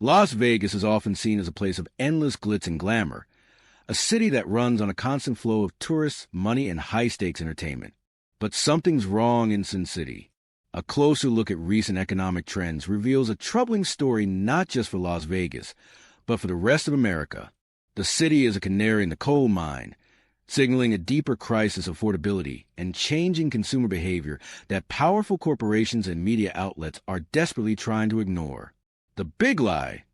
Las Vegas is often seen as a place of endless glitz and glamour, a city that runs on a constant flow of tourists, money, and high-stakes entertainment. But something's wrong in Sin City. A closer look at recent economic trends reveals a troubling story not just for Las Vegas, but for the rest of America. The city is a canary in the coal mine, signaling a deeper crisis of affordability and changing consumer behavior that powerful corporations and media outlets are desperately trying to ignore. The big lie: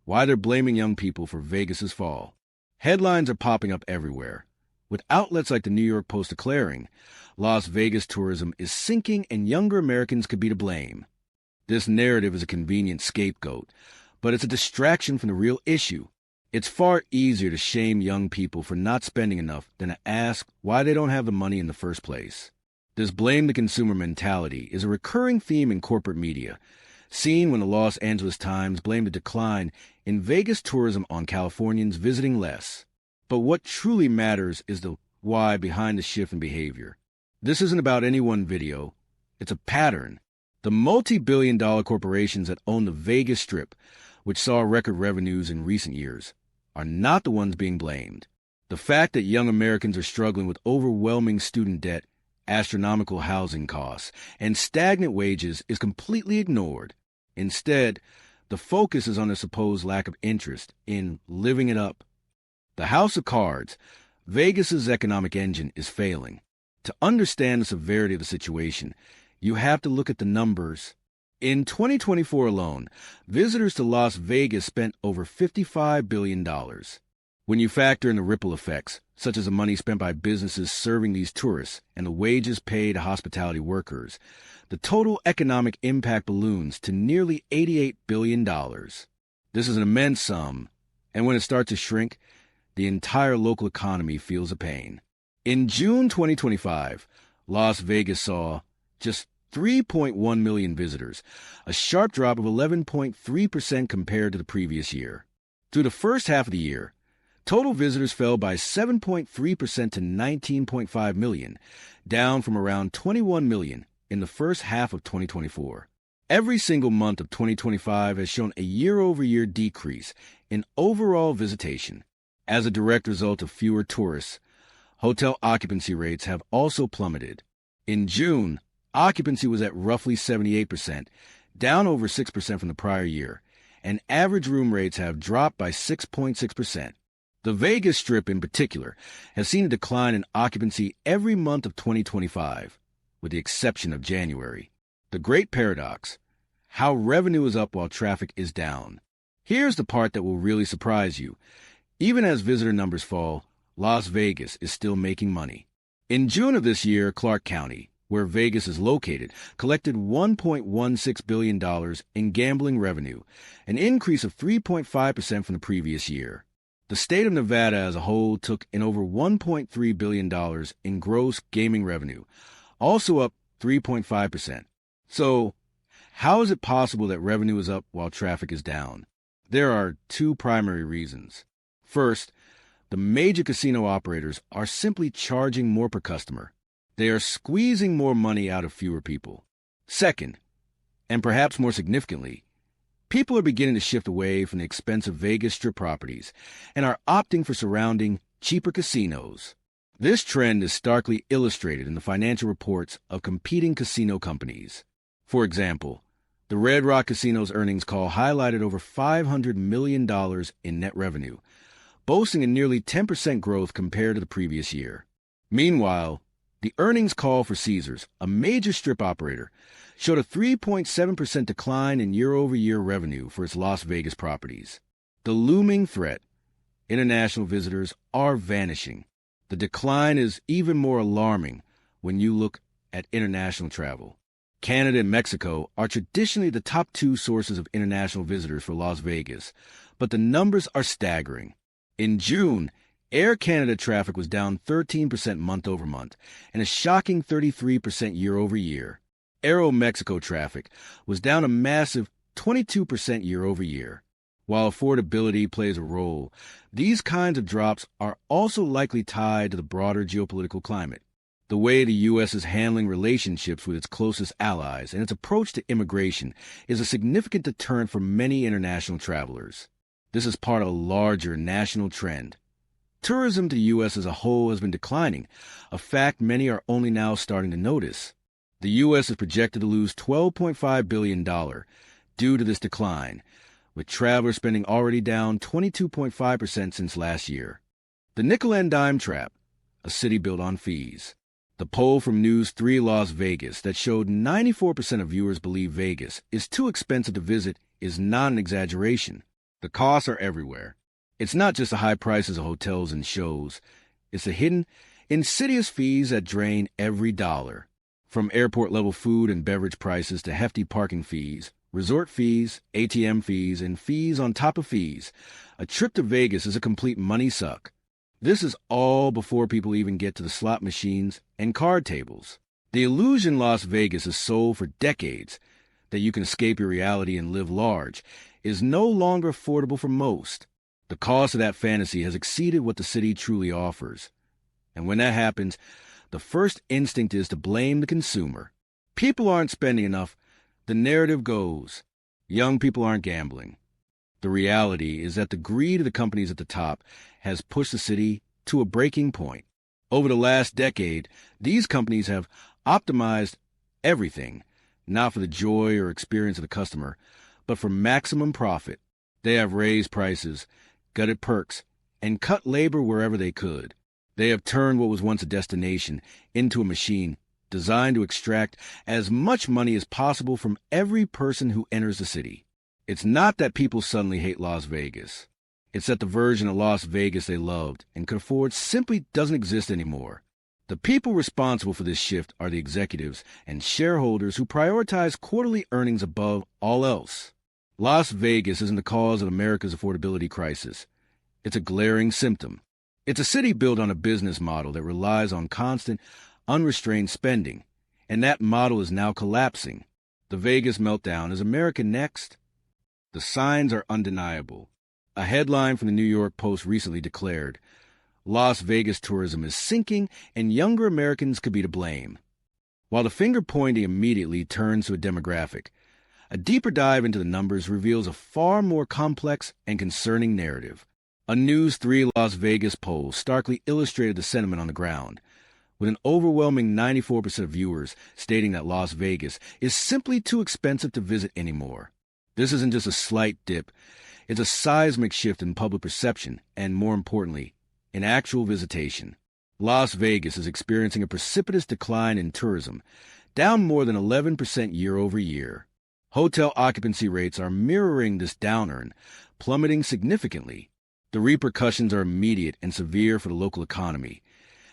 why they're blaming young people for Vegas's fall. Headlines are popping up everywhere, with outlets like the New York Post declaring Las Vegas tourism is sinking and younger Americans could be to blame. This narrative is a convenient scapegoat, but it's a distraction from the real issue. It's far easier to shame young people for not spending enough than to ask why they don't have the money in the first place. This blame the consumer mentality is a recurring theme in corporate media, seen when the Los Angeles Times blamed a decline in Vegas tourism on Californians visiting less. But what truly matters is the why behind the shift in behavior. This isn't about any one video. It's a pattern. The multi-billion-dollar corporations that own the Vegas Strip, which saw record revenues in recent years, are not the ones being blamed. The fact that young Americans are struggling with overwhelming student debt, astronomical housing costs, and stagnant wages is completely ignored. Instead, the focus is on the supposed lack of interest in living it up. The house of cards, Vegas's economic engine, is failing. To understand the severity of the situation, you have to look at the numbers. In 2024 alone, visitors to Las Vegas spent over $55 billion. When you factor in the ripple effects, such as the money spent by businesses serving these tourists and the wages paid to hospitality workers, the total economic impact balloons to nearly $88 billion. This is an immense sum, and when it starts to shrink, the entire local economy feels the pain. In June 2025, Las Vegas saw just 3.1 million visitors, a sharp drop of 11.3% compared to the previous year. Through the first half of the year, total visitors fell by 7.3% to 19.5 million, down from around 21 million in the first half of 2024. Every single month of 2025 has shown a year-over-year decrease in overall visitation. As a direct result of fewer tourists, hotel occupancy rates have also plummeted. In June, occupancy was at roughly 78%, down over 6% from the prior year, and average room rates have dropped by 6.6%. The Vegas Strip, in particular, has seen a decline in occupancy every month of 2025, with the exception of January. The great paradox: how revenue is up while traffic is down. Here's the part that will really surprise you. Even as visitor numbers fall, Las Vegas is still making money. In June of this year, Clark County, where Vegas is located, collected $1.16 billion in gambling revenue, an increase of 3.5% from the previous year. The state of Nevada as a whole took in over $1.3 billion in gross gaming revenue, also up 3.5%. So, how is it possible that revenue is up while traffic is down? There are two primary reasons. First, the major casino operators are simply charging more per customer. They are squeezing more money out of fewer people. Second, and perhaps more significantly, people are beginning to shift away from the expensive Vegas Strip properties and are opting for surrounding, cheaper casinos. This trend is starkly illustrated in the financial reports of competing casino companies. For example, the Red Rock Casino's earnings call highlighted over $500 million in net revenue, boasting a nearly 10% growth compared to the previous year. Meanwhile, the earnings call for Caesars, a major strip operator, showed a 3.7% decline in year-over-year revenue for its Las Vegas properties. The looming threat: international visitors are vanishing. The decline is even more alarming when you look at international travel. Canada and Mexico are traditionally the top two sources of international visitors for Las Vegas, but the numbers are staggering. In June, Air Canada traffic was down 13% month-over-month and a shocking 33% year-over-year. Aeromexico traffic was down a massive 22% year-over-year. While affordability plays a role, these kinds of drops are also likely tied to the broader geopolitical climate. The way the U.S. is handling relationships with its closest allies and its approach to immigration is a significant deterrent for many international travelers. This is part of a larger national trend. Tourism to the U.S. as a whole has been declining, a fact many are only now starting to notice. The U.S. is projected to lose $12.5 billion due to this decline, with traveler spending already down 22.5% since last year. The nickel and dime trap, a city built on fees. The poll from News 3 Las Vegas that showed 94% of viewers believe Vegas is too expensive to visit is not an exaggeration. The costs are everywhere. It's not just the high prices of hotels and shows. It's the hidden, insidious fees that drain every dollar. From airport-level food and beverage prices to hefty parking fees, resort fees, ATM fees, and fees on top of fees, a trip to Vegas is a complete money suck. This is all before people even get to the slot machines and card tables. The illusion Las Vegas has sold for decades, that you can escape your reality and live large, is no longer affordable for most. The cost of that fantasy has exceeded what the city truly offers. And when that happens, the first instinct is to blame the consumer. People aren't spending enough. The narrative goes, young people aren't gambling. The reality is that the greed of the companies at the top has pushed the city to a breaking point. Over the last decade, these companies have optimized everything, not for the joy or experience of the customer, but for maximum profit. They have raised prices, gutted perks, and cut labor wherever they could. They have turned what was once a destination into a machine designed to extract as much money as possible from every person who enters the city. It's not that people suddenly hate Las Vegas. It's that the version of Las Vegas they loved and could afford simply doesn't exist anymore. The people responsible for this shift are the executives and shareholders who prioritize quarterly earnings above all else. Las Vegas isn't the cause of America's affordability crisis. It's a glaring symptom. It's a city built on a business model that relies on constant, unrestrained spending, and that model is now collapsing. The Vegas Meltdown. Is America next? The signs are undeniable. A headline from the New York Post recently declared, Las Vegas tourism is sinking and younger Americans could be to blame. While the finger-pointing immediately turns to a demographic, a deeper dive into the numbers reveals a far more complex and concerning narrative. A News 3 Las Vegas poll starkly illustrated the sentiment on the ground, with an overwhelming 94% of viewers stating that Las Vegas is simply too expensive to visit anymore. This isn't just a slight dip. It's a seismic shift in public perception and, more importantly, in actual visitation. Las Vegas is experiencing a precipitous decline in tourism, down more than 11% year over year. Hotel occupancy rates are mirroring this downturn, plummeting significantly. The repercussions are immediate and severe for the local economy,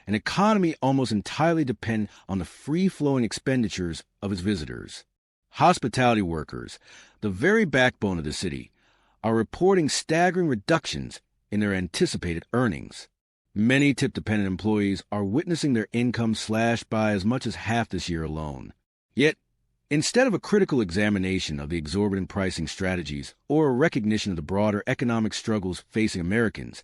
an economy almost entirely dependent on the free-flowing expenditures of its visitors. Hospitality workers, the very backbone of the city, are reporting staggering reductions in their anticipated earnings. Many tip-dependent employees are witnessing their income slashed by as much as half this year alone. Yet, instead of a critical examination of the exorbitant pricing strategies or a recognition of the broader economic struggles facing Americans,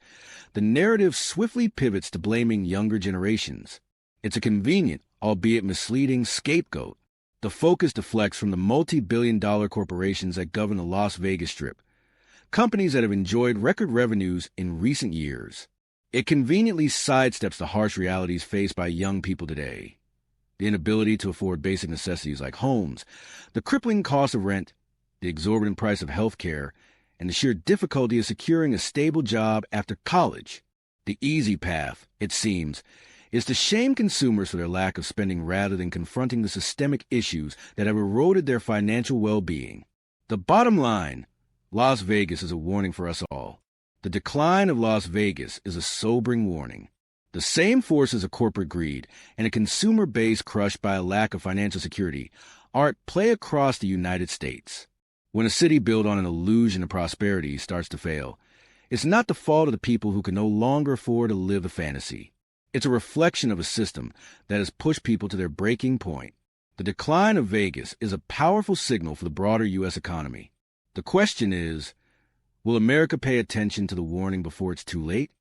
the narrative swiftly pivots to blaming younger generations. It's a convenient, albeit misleading, scapegoat. The focus deflects from the multi-billion-dollar corporations that govern the Las Vegas Strip, companies that have enjoyed record revenues in recent years. It conveniently sidesteps the harsh realities faced by young people today. The inability to afford basic necessities like homes, the crippling cost of rent, the exorbitant price of health care, and the sheer difficulty of securing a stable job after college. The easy path, it seems, is to shame consumers for their lack of spending rather than confronting the systemic issues that have eroded their financial well-being. The bottom line, Las Vegas is a warning for us all. The decline of Las Vegas is a sobering warning. The same forces of corporate greed and a consumer base crushed by a lack of financial security are at play across the United States. When a city built on an illusion of prosperity starts to fail, it's not the fault of the people who can no longer afford to live the fantasy. It's a reflection of a system that has pushed people to their breaking point. The decline of Vegas is a powerful signal for the broader U.S. economy. The question is, will America pay attention to the warning before it's too late?